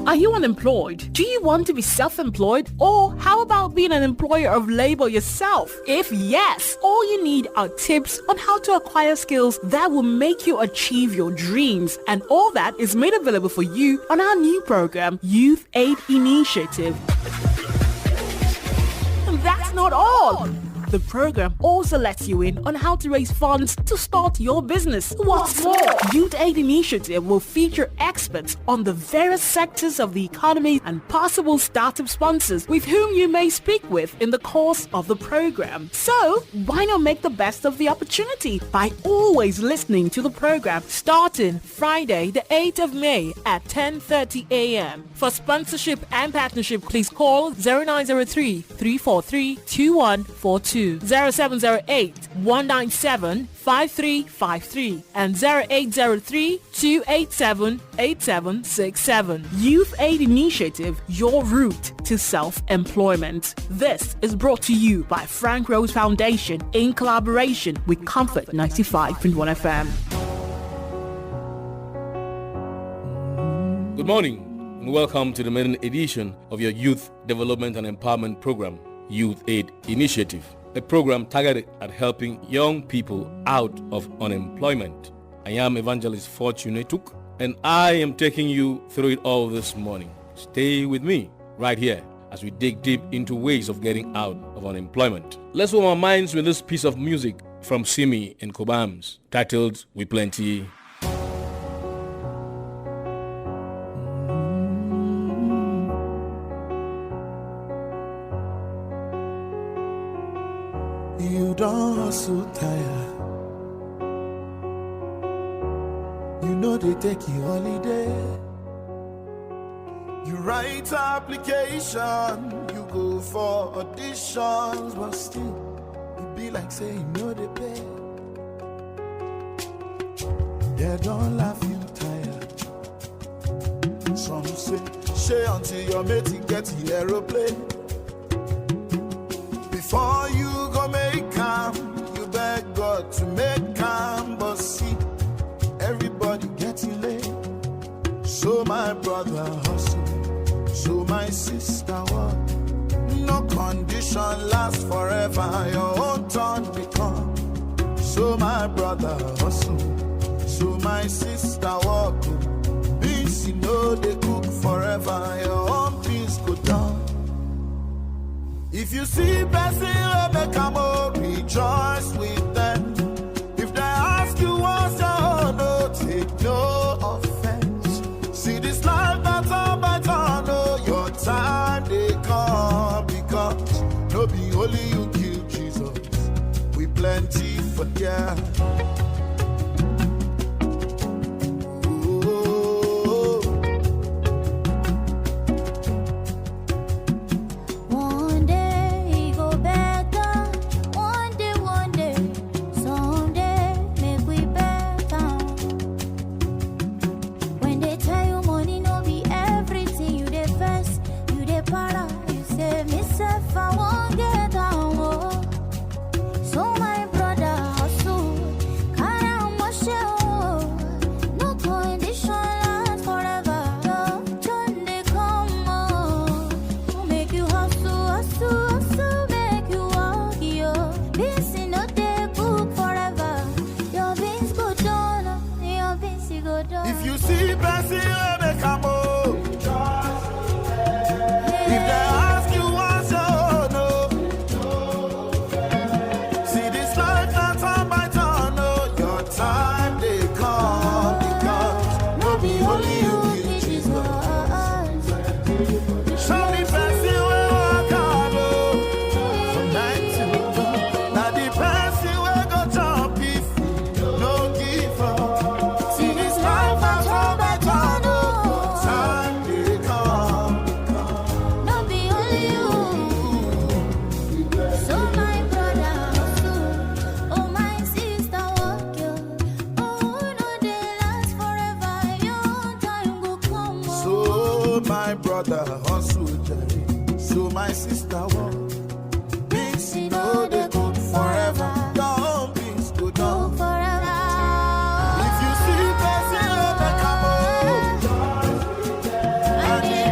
Are you unemployed? Do you want to be self-employed? Or how about being an employer of labor yourself? If yes, all you need are tips on how to acquire skills that will make you achieve your dreams. And all that is made available for you on our new program, Youth Aide Initiative. And that's not all. The program also lets you in on how to raise funds to start your business. What's more, Youth Aid Initiative will feature experts on the various sectors of the economy and possible startup sponsors with whom you may speak with in the course of the program. So, why not make the best of the opportunity by always listening to the program starting Friday, the 8th of May at 10:30 a.m. For sponsorship and partnership, please call 0903 343 2142. 0708 197 5353 and 0803 287 8767. Youth Aid Initiative, your route to self-employment. This is brought to you by Frank Rose Foundation in collaboration with Comfort 95.1 FM. Good morning and welcome to the maiden edition of your Youth Development and Empowerment Program, Youth Aid Initiative, a program targeted at helping young people out of unemployment. I am Evangelist Fortune Etuk, and I am taking you through it all this morning. Stay with me right here as we dig deep into ways of getting out of unemployment. Let's warm our minds with this piece of music from Simi and Kobams, titled We Plenty. You don't hustle tire. You know they take you holiday. You write application, you go for auditions, but still it be like say you know they pay. They don't laugh you tired. Some say, share until your mate get the aeroplane. Before you go make calm, you beg God to make calm, but see, everybody getting late. So my brother hustle, so my sister work. No condition lasts forever, your own turn become. So my brother hustle, so my sister work. Beans you know they cook forever, your own things go down. If you see person who make a more, rejoice with them. If they ask you what's your own, no, take no offense. See this life better, no, your time they come, because no be only you kill Jesus. We plenty for yeah. If you see person who make a move, if they ask you what's your no, see this life not turn by turn, no, your time they come, because no be only you kill Jesus. Show me person who walk out from night to dawn. Now the person who go jump if no give up. See this life not turn by turn, no, your time they come. No be only you. So my brother hustle, oh my sister walk you. Oh no they last forever, your time go come. So my brother hustle, Jerry. So my sister walk. Things you know they good forever. Don't things go down. Forever. If you see person who make a move, and he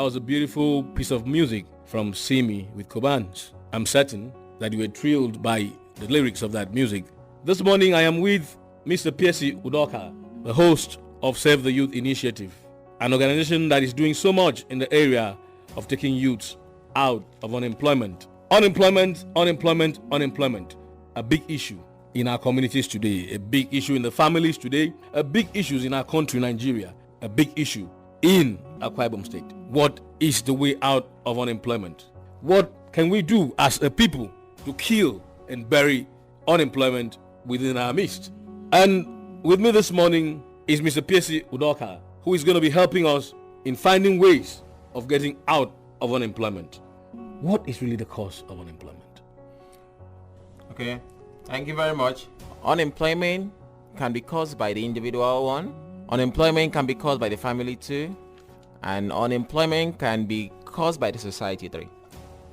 was a beautiful piece of music from Simi with Kobans. I'm certain that you were thrilled by the lyrics of that music. This morning I am with Mr. Peasy Udo-Akagha, the host of Save the Youth Initiative, an organization that is doing so much in the area of taking youths out of unemployment. Unemployment. A big issue in our communities today, a big issue in the families today, a big issue in our country, Nigeria, a big issue in Akwa Ibom State. What is the way out of unemployment? What can we do as a people to kill and bury unemployment within our midst? And with me this morning is Mr. Peasy Udo-Akagha, who is going to be helping us in finding ways of getting out of unemployment. What is really the cause of unemployment? Okay, thank you very much. Unemployment can be caused by the individual one. Unemployment can be caused by the family too. And unemployment can be caused by the society three.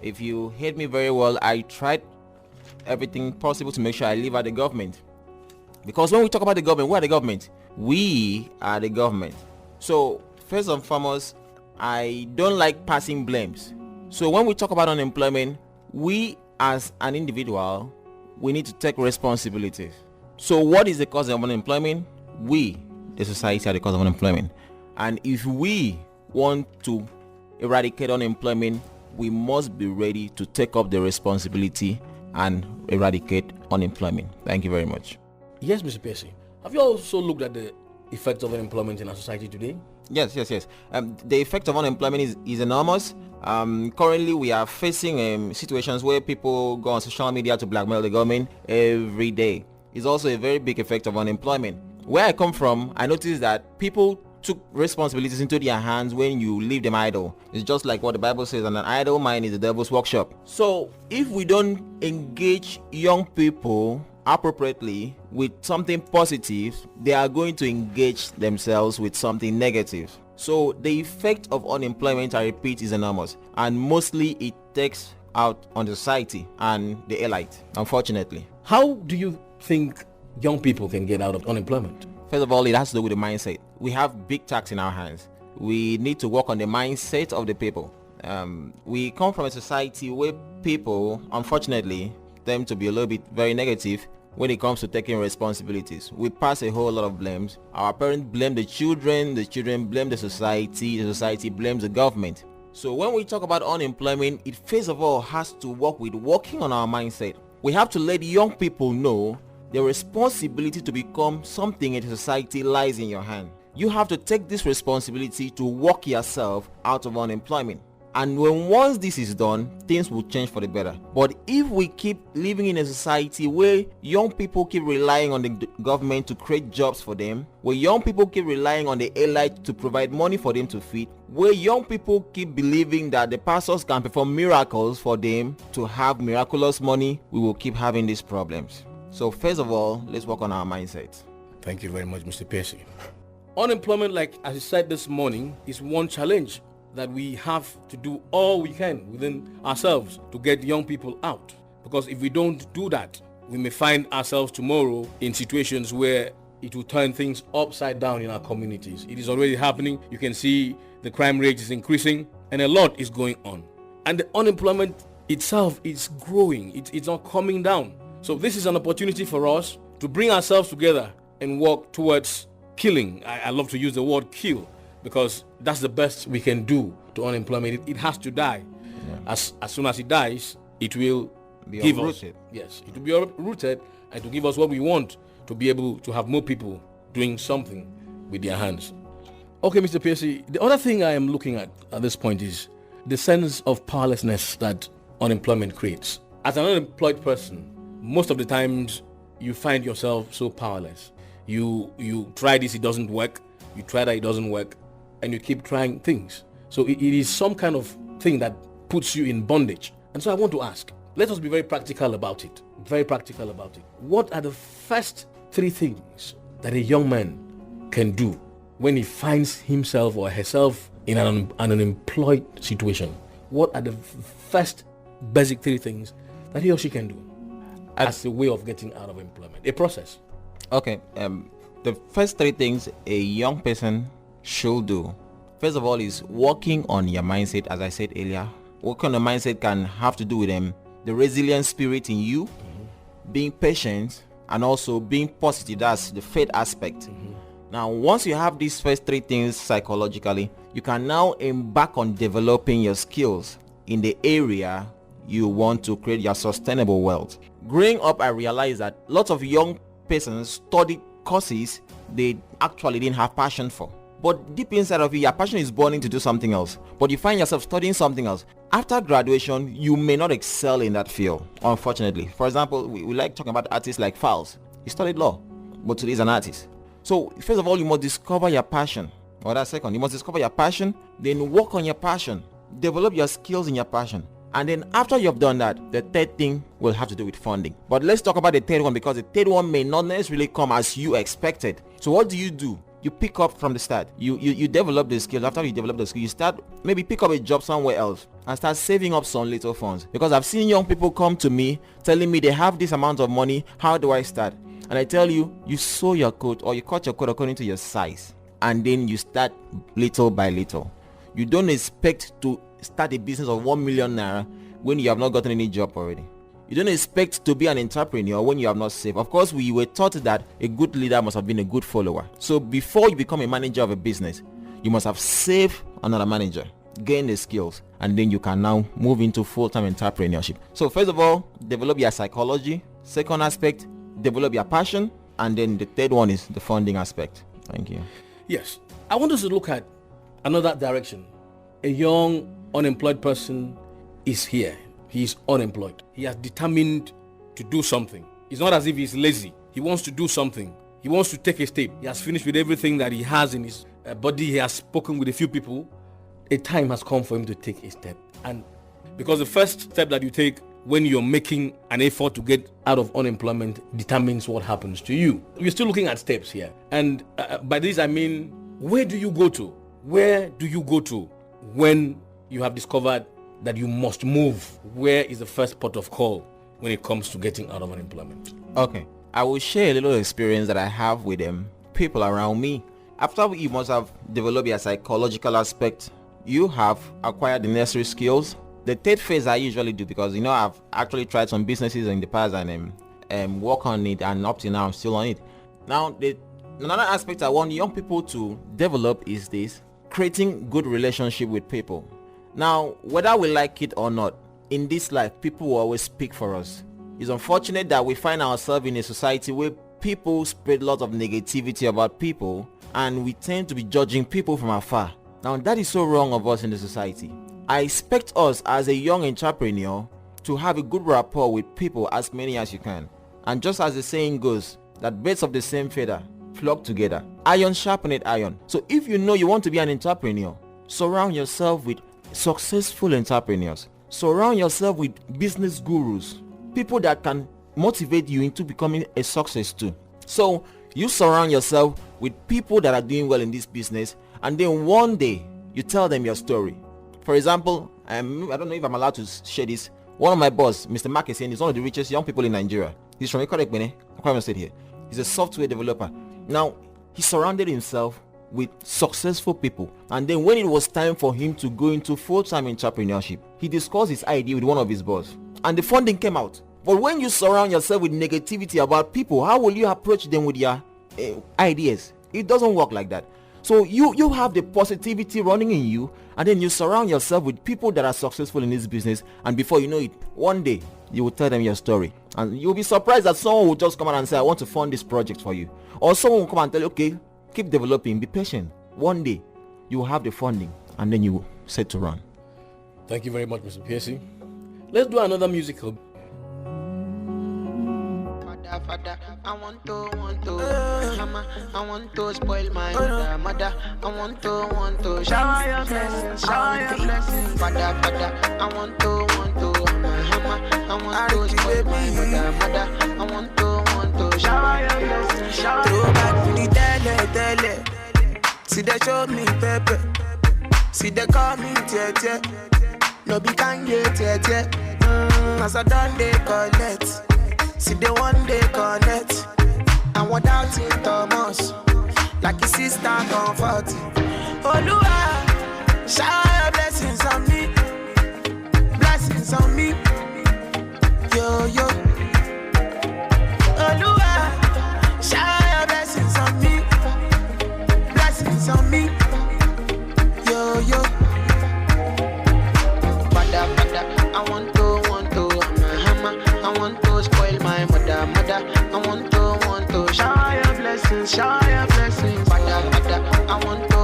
If you hate me very well, I tried everything possible to make sure I leave out the government. Because when we talk about the government, we are the government. We are the government. So first and foremost, I don't like passing blames. So when we talk about unemployment, we as an individual, we need to take responsibilities. So what is the cause of unemployment? We, the society, are the cause of unemployment. And if we want to eradicate unemployment, we must be ready to take up the responsibility and eradicate unemployment. Thank you very much. Yes, Mr. Peasy. Have you also looked at the effects of unemployment in our society today? Yes. The effect of unemployment is enormous. Currently, we are facing situations where people go on social media to blackmail the government every day. It's also a very big effect of unemployment. Where I come from, I noticed that people took responsibilities into their hands when you leave them idle. It's just like what the Bible says, and an idle mind is the devil's workshop. So if we don't engage young people appropriately with something positive, they are going to engage themselves with something negative. So the effect of unemployment, I repeat, is enormous, and mostly it takes out on the society and the elite, unfortunately. How do you think young people can get out of unemployment? First of all, it has to do with the mindset. We have big tax in our hands. We need to work on the mindset of the people. We come from a society where people, unfortunately, tend to be a little bit very negative when it comes to taking responsibilities. We pass a whole lot of blames. Our parents blame the children blame the society blames the government. So when we talk about unemployment, it first of all has to work with working on our mindset. We have to let young people know the responsibility to become something in the society lies in your hand. You have to take this responsibility to work yourself out of unemployment. And once this is done, things will change for the better. But if we keep living in a society where young people keep relying on the government to create jobs for them, where young people keep relying on the elite to provide money for them to feed, where young people keep believing that the pastors can perform miracles for them to have miraculous money, we will keep having these problems. So first of all, let's work on our mindset. Thank you very much, Mr. Peasy. Unemployment, like as I said this morning, is one challenge that we have to do all we can within ourselves to get young people out. Because if we don't do that, we may find ourselves tomorrow in situations where it will turn things upside down in our communities. It is already happening. You can see the crime rate is increasing and a lot is going on. And the unemployment itself is growing. It's not coming down. So this is an opportunity for us to bring ourselves together and work towards killing. I love to use the word kill because that's the best we can do to unemployment. It has to die. Yeah. As soon as it dies, it will be give uprooted. us. Yes, it will be uprooted and to give us what we want, to be able to have more people doing something with their hands. Okay, Mr. Peasy, the other thing I am looking at this point is the sense of powerlessness that unemployment creates. As an unemployed person, most of the times you find yourself so powerless. You try this, it doesn't work. You try that, it doesn't work. And you keep trying things. So it is some kind of thing that puts you in bondage. And so I want to ask, let us be very practical about it. Very practical about it. What are the first 3 things that a young man can do when he finds himself or herself in an unemployed situation? What are the first basic 3 things that he or she can do as a way of getting out of employment? A process. Okay, the first 3 things a young person should do First of all is working on your mindset. As I said earlier, working on the mindset can have to do with the resilient spirit in you, being patient, and also being positive. That's the faith aspect. Now, once you have these first three things psychologically, you can now embark on developing your skills in the area you want to create your sustainable wealth. Growing up, I realized that lots of young persons study courses they actually didn't have passion for. But deep inside of you, your passion is burning to do something else. But you find yourself studying something else. After graduation, you may not excel in that field, unfortunately. For example, we like talking about artists like Fowles. He studied law, but today he's an artist. So, first of all, you must discover your passion. Or that second, you must discover your passion, then work on your passion. Develop your skills in your passion. And then after you've done that, the third thing will have to do with funding. But let's talk about the third one, because the third one may not necessarily come as you expected. So what do? You pick up from the start. You develop the skills. After you develop the skill, you start maybe pick up a job somewhere else and start saving up some little funds. Because I've seen young people come to me telling me they have this amount of money. How do I start? And I tell you, you sew your coat or you cut your coat according to your size. And then you start little by little. You don't expect to start a business of 1 million naira when you have not gotten any job already. You don't expect to be an entrepreneur when you have not saved. Of course, we were taught that a good leader must have been a good follower. So before you become a manager of a business, you must have saved another manager, gain the skills, and then you can now move into full-time entrepreneurship. So first of all, develop your psychology. Second aspect, develop your passion. And then the third one is the funding aspect. Thank you. Yes. I want us to look at another direction. A young unemployed person is here. He is unemployed. He has determined to do something. It's not as if he's lazy. He wants to do something. He wants to take a step. He has finished with everything that he has in his body. He has spoken with a few people. A time has come for him to take a step. And because the first step that you take when you're making an effort to get out of unemployment determines what happens to you. We're still looking at steps here. And by this I mean, where do you go to? Where do you go to when you have discovered that you must move? Where is the first port of call when it comes to getting out of unemployment? Okay, I will share a little experience that I have with people around me. After you must have developed your psychological aspect, you have acquired the necessary skills. The third phase I usually do, because I've actually tried some businesses in the past and work on it, and up to now I'm still on it. Now, another aspect I want young people to develop is this: creating good relationship with people. Now, whether we like it or not, in this life, people will always speak for us. It's unfortunate that we find ourselves in a society where people spread lots of negativity about people, and we tend to be judging people from afar. Now, that is so wrong of us in the society. I expect us as a young entrepreneur to have a good rapport with people, as many as you can. And just as the saying goes, that birds of the same feather flock together. Iron sharpeneth iron. So if you know you want to be an entrepreneur, surround yourself with successful entrepreneurs. Surround yourself with business gurus, people that can motivate you into becoming a success too. So you surround yourself with people that are doing well in this business, and then one day you tell them your story. For example, I don't know if I'm allowed to share this. One of my boss, Mr. Mark, is one of the richest young people in Nigeria. He's from Akwa Ibom here. He's a software developer. Now, he surrounded himself with successful people, and then when it was time for him to go into full-time entrepreneurship, he discussed his idea with one of his boss, and the funding came out. But when you surround yourself with negativity about people, how will you approach them with your ideas? It doesn't work like that. So you have the positivity running in you, and then you surround yourself with people that are successful in this business, and before you know it, one day you will tell them your story, and you'll be surprised that someone will just come out and say, I want to fund this project for you. Or someone will come and tell you, okay, keep developing, be patient. One day you will have the funding, and then you will set to run. Thank you very much, Mr. Peasy. Let's do another musical. Father, I want to, mama, I want to spoil my mother, I want to, shower your blessings, Father, I want to, mama, I want to spoil my mother, I want to, shower your blessings, throw back to the tele, see they show me pepper, see they call me tete, no be can get tete, as I done they collect. See the one day connect, and without it Thomas, like his sister comfort. Oluwa, Shower blessings on me. Blessings on me. Yo, yo. Oluwa, shower blessings on me. Blessings on me. Yo, yo. Bada, bada, I want to, I'm a hammer. I want to spoil my mother. I want to, shower your blessings, shower your blessings. Bada, bada, I want to,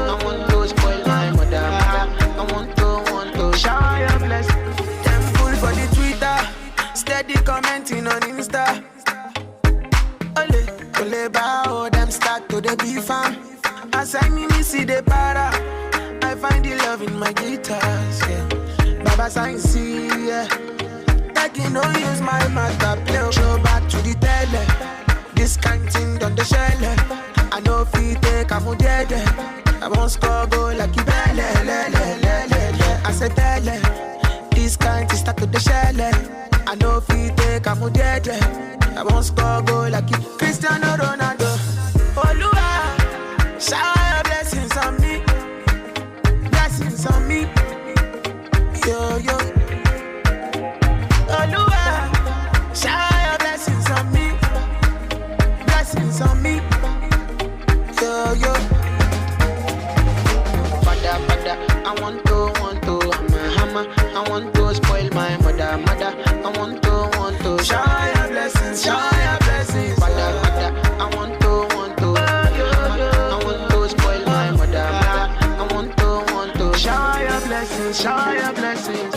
I want to spoil my mother. I want to, shower your blessings. Temple for the Twitter, steady commenting on Insta. Ole, ole, bow, them start to the be fam. As I me see the para, I find the love in my guitars, yeah. Baba sign see, yeah. I can no use my master play. Show back to the tele. This kind thing done the shell. I know feet take a dead. I won't score goal like you belle. I said tele. This kind thing stuck to the shell. I know feet take a dead. I won't score goal like you Cristiano Ronaldo. Oluwa, shower your blessings on me. Blessings on me. Yo, yo. Oluwa, shower your blessings on me. Blessings on me. Yo, yo. Father, father, I want to, I'm a hammer. I want to spoil my mother. I want to, shower your blessings, shower your blessings. Father, father, I want to, I want to spoil my mother. I want to, shower your blessings, shower your blessings.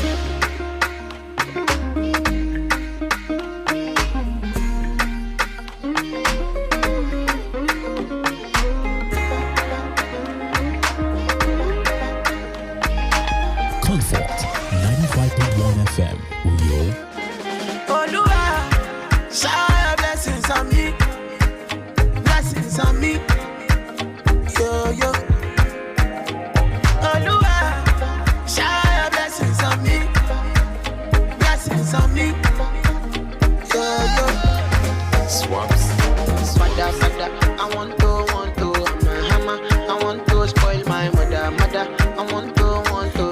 Comfort 95.1 FM. Uyo. Oluwa, shower your blessings on me. Blessings on me. Yo, yo. Oluwa, shower your blessings on me. Blessings on me. Yo, yo. Swaps. Father, father, I want to, I'm a hammer. I want to spoil my mother. I want to,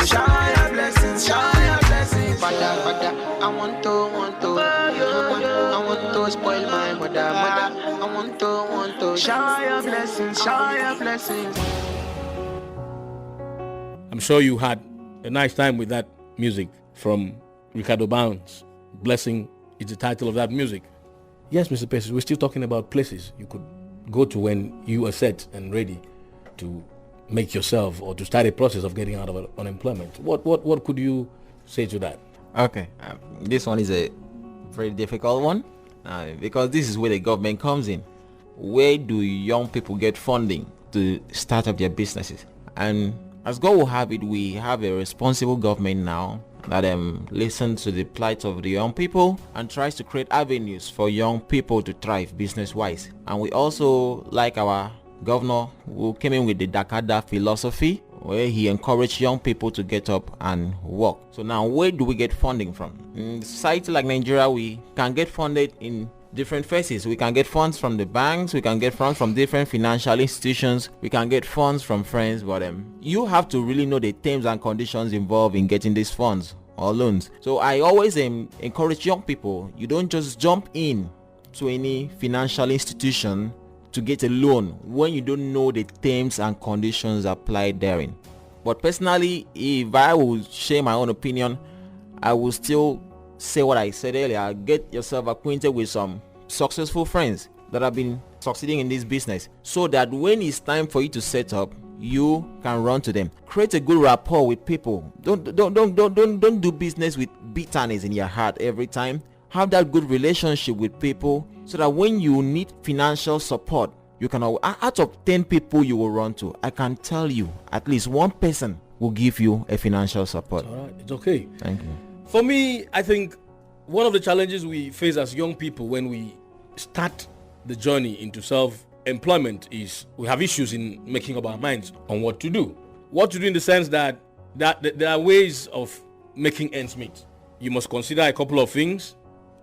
shower your blessings, shower your blessings. Father, father, I want to, I want to spoil my mother. I want to, shower your blessings, shower your blessings. I'm sure you had a nice time with that music from Ricardo Bounds. Blessing is the title of that music. Yes, Mr. Peasy, we're still talking about places you could go to when you are set and ready to make yourself or to start a process of getting out of unemployment. What could you say to that? Okay, this one is a very difficult one because this is where the government comes in. Where do young people get funding to start up their businesses? And as God will have it, we have a responsible government now that listens to the plight of the young people and tries to create avenues for young people to thrive business-wise. And we also like our governor who came in with the Dakada philosophy, where he encouraged young people to get up and work. So now, where do we get funding from? In society like Nigeria, we can get funded in different phases. We can get funds from the banks, we can get funds from different financial institutions, we can get funds from friends, but you have to really know the terms and conditions involved in getting these funds or loans. So I always encourage young people, you don't just jump in to any financial institution to get a loan when you don't know the terms and conditions applied therein. But personally, if I would share my own opinion, I will still say what I said earlier. Get yourself acquainted with some successful friends that have been succeeding in this business, so that when it's time for you to set up, you can run to them. Create a good rapport with people. Don't do business with bitterness in your heart every time. Have that good relationship with people, so that when you need financial support, you can, out of 10 people you will run to, I can tell you at least one person will give you a financial support. All right, it's okay. Thank you. For me, I think one of the challenges we face as young people when we start the journey into self-employment is we have issues in making up our minds on what to do. What to do in the sense that there are ways of making ends meet. You must consider a couple of things.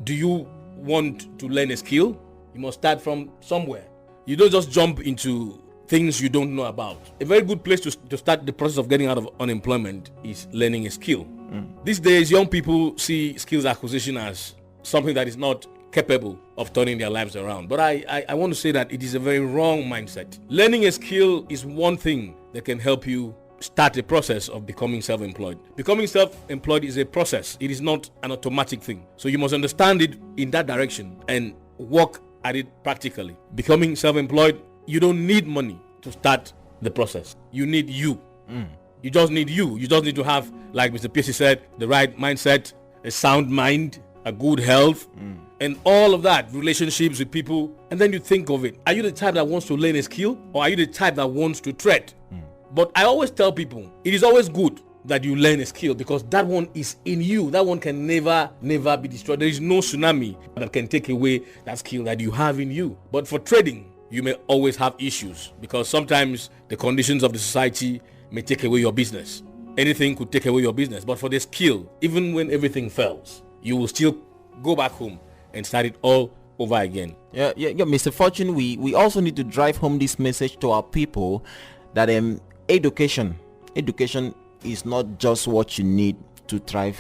Do you want to learn a skill? You must start from somewhere. You don't just jump into things you don't know about. A very good place to start the process of getting out of unemployment is learning a skill. These days, young people see skills acquisition as something that is not capable of turning their lives around. But I want to say that it is a very wrong mindset. Learning a skill is one thing that can help you start a process of becoming self-employed. Becoming self-employed is a process. It is not an automatic thing. So you must understand it in that direction and work at it practically. Becoming self-employed, you don't need money to start the process. You need you. You just need you. You just need to have, like Mr. Peasy said, the right mindset, a sound mind, a good health, and all of that, relationships with people. And then you think of it. Are you the type that wants to learn a skill, or are you the type that wants to trade? But I always tell people, it is always good that you learn a skill, because that one is in you. That one can never be destroyed. There is no tsunami that can take away that skill that you have in you. But for trading, you may always have issues, because sometimes the conditions of the society may take away your business. Anything could take away your business. But for the skill, even when everything fails, you will still go back home and start it all over again. Yeah, Mr. Fortune, we also need to drive home this message to our people that education is not just what you need to thrive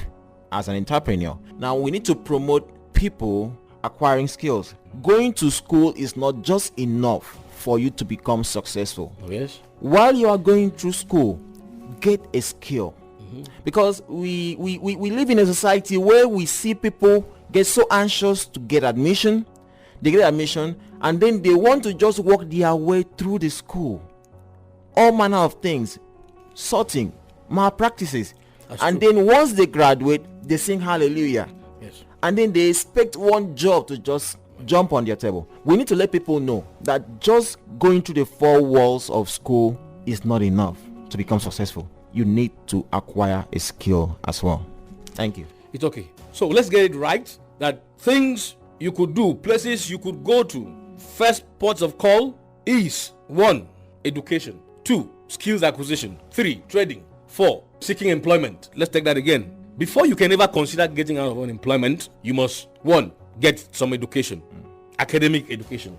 as an entrepreneur. Now, we need to promote people acquiring skills. Going to school is not just enough for you to become successful. Oh, yes. While you are going through school, get a skill. Because we live in a society where we see people get so anxious to get admission. They get admission and then they want to just work their way through the school. All manner of things, sorting, malpractices. And then once they graduate, they sing hallelujah. Yes. And then they expect one job to just jump on their table. We need to let people know that just going through the four walls of school is not enough to become successful. You need to acquire a skill as well. Thank you. It's okay. So let's get it right, that things you could do, places you could go to. First ports of call is 1. Education. 2. Skills acquisition. 3. Trading. 4. Seeking employment. Let's take that again. Before you can ever consider getting out of unemployment, you must 1. Get some education. Academic education.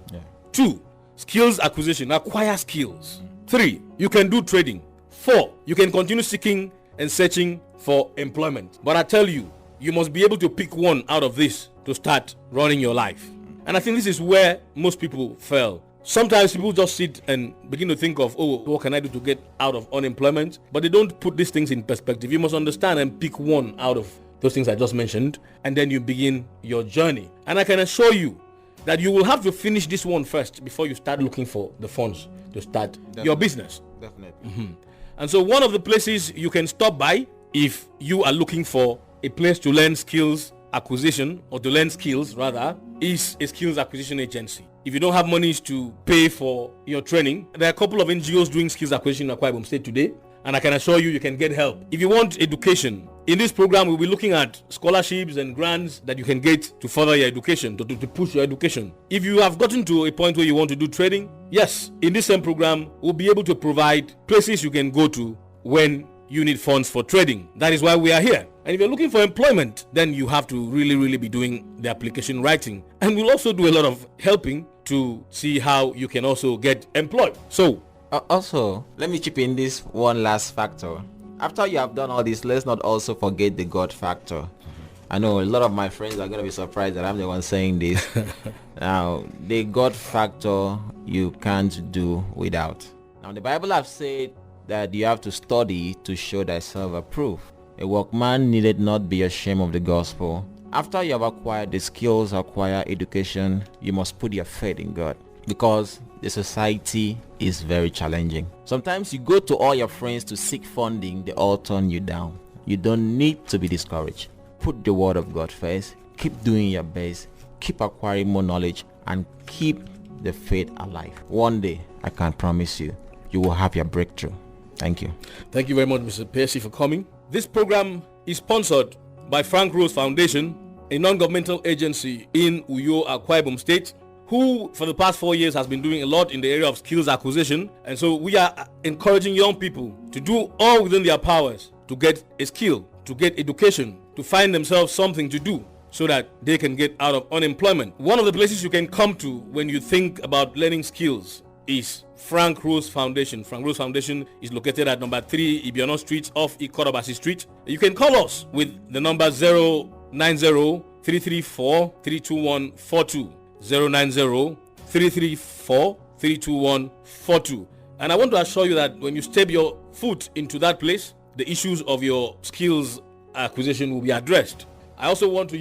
2. Skills acquisition. Acquire skills. 3. You can do trading. 4. You can continue seeking and searching for employment. But I tell you, you must be able to pick one out of this to start running your life. And I think this is where most people fail. Sometimes people just sit and begin to think of, what can I do to get out of unemployment? But they don't put these things in perspective. You must understand and pick one out of those things I just mentioned, and then you begin your journey. And I can assure you that you will have to finish this one first before you start looking for the funds to start your business. Definitely. And so one of the places you can stop by if you are looking for a place to learn skills acquisition, or to learn skills rather, is a skills acquisition agency. If you don't have monies to pay for your training, there are a couple of NGOs doing skills acquisition in Akwa Ibom State today, and I can assure you can get help. If you want education, in this program we'll be looking at scholarships and grants that you can get to further your education, to push your education. If you have gotten to a point where you want to do trading, yes, in this same program we'll be able to provide places you can go to when you need funds for trading. That is why we are here. And if you're looking for employment, then you have to really be doing the application writing. And we'll also do a lot of helping to see how you can also get employed. So also, let me chip in this one last factor. After you have done all this, let's not also forget the God factor. I know a lot of my friends are going to be surprised that I'm the one saying this. Now, the God factor you can't do without. Now, the Bible have said that you have to study to show thyself approved. A workman needed not be ashamed of the gospel. After you have acquired the skills, acquire education, you must put your faith in God, because the society is very challenging. Sometimes you go to all your friends to seek funding, they all turn you down. You don't need to be discouraged. Put the word of God first, keep doing your best, keep acquiring more knowledge, and keep the faith alive. One day, I can promise you, you will have your breakthrough. Thank you. Thank you very much, Mr. Peasy, for coming. This program is sponsored by Frank Rose Foundation, a non-governmental agency in Uyo, Akwa Ibom State, who for the past 4 years has been doing a lot in the area of skills acquisition. And so we are encouraging young people to do all within their powers to get a skill, to get education, to find themselves something to do so that they can get out of unemployment. One of the places you can come to when you think about learning skills is Frank Rose Foundation. Frank Rose Foundation is located at number 3 Ibiono Street off Ikorobasi Street. You can call us with the number 090-334-32142. 090-334-32142. And I want to assure you that when you step your foot into that place, the issues of your skills acquisition will be addressed. I also want to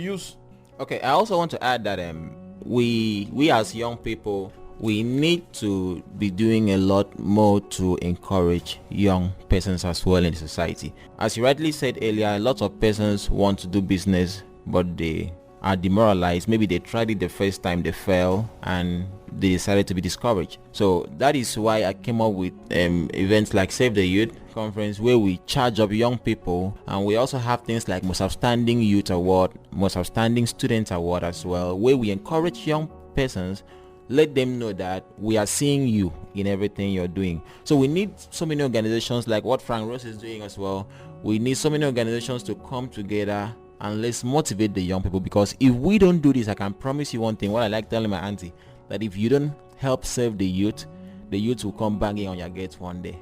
add that we as young people, we need to be doing a lot more to encourage young persons as well in the society. As you rightly said earlier, a lot of persons want to do business, but they are demoralized. Maybe they tried it the first time, they fell, and they decided to be discouraged. So that is why I came up with events like Save the Youth Conference, where we charge up young people, and we also have things like Most Outstanding Youth Award, Most Outstanding Student Award as well, where we encourage young persons, let them know that we are seeing you in everything you're doing. So we need so many organizations like what Frank Rose is doing as well. We need so many organizations to come together and let's motivate the young people, because if we don't do this, I can promise you one thing, what I like telling my auntie, that if you don't help save the youth will come banging on your gates one day.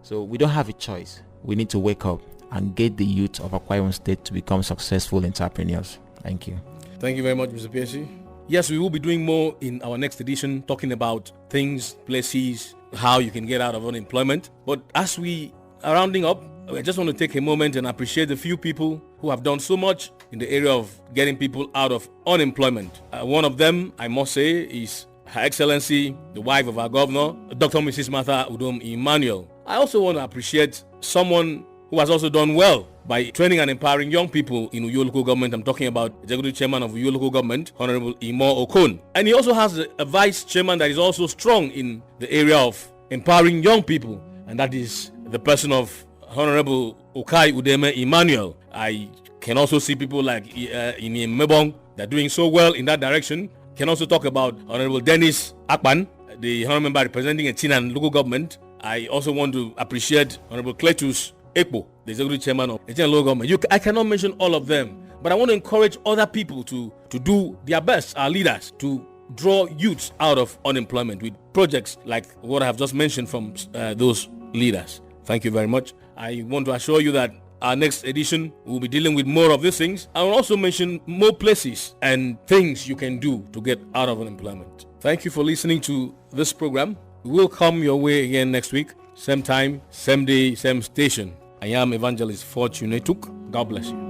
So we don't have a choice. We need to wake up and get the youth of Akwa Ibom State to become successful entrepreneurs. Thank you. Thank you very much, Mr. Peasy. Yes, we will be doing more in our next edition, talking about things, places, how you can get out of unemployment. But as we are rounding up, I just want to take a moment and appreciate the few people who have done so much in the area of getting people out of unemployment. One of them, I must say, is Her Excellency, the wife of our governor, Dr. Mrs. Martha Udom Emmanuel. I also want to appreciate someone who has also done well by training and empowering young people in Uyo local government. I'm talking about Executive Chairman of Uyo local government, Honorable Imo Okon. And he also has a vice chairman that is also strong in the area of empowering young people, and that is the person of Honorable Okai Udeme Emmanuel. I can also see people like Ini Mebong that are doing so well in that direction. Can also talk about Honorable Dennis Akpan, the honorable member representing Etinan local government. I also want to appreciate Honorable Cletus Ekpo, the executive chairman of Etinan local government. I cannot mention all of them, but I want to encourage other people to do their best, our leaders, to draw youths out of unemployment with projects like what I have just mentioned from those leaders. Thank you very much. I want to assure you that our next edition will be dealing with more of these things. I will also mention more places and things you can do to get out of unemployment. Thank you for listening to this program. We will come your way again next week. Same time, same day, same station. I am Evangelist Fortunatuk. God bless you.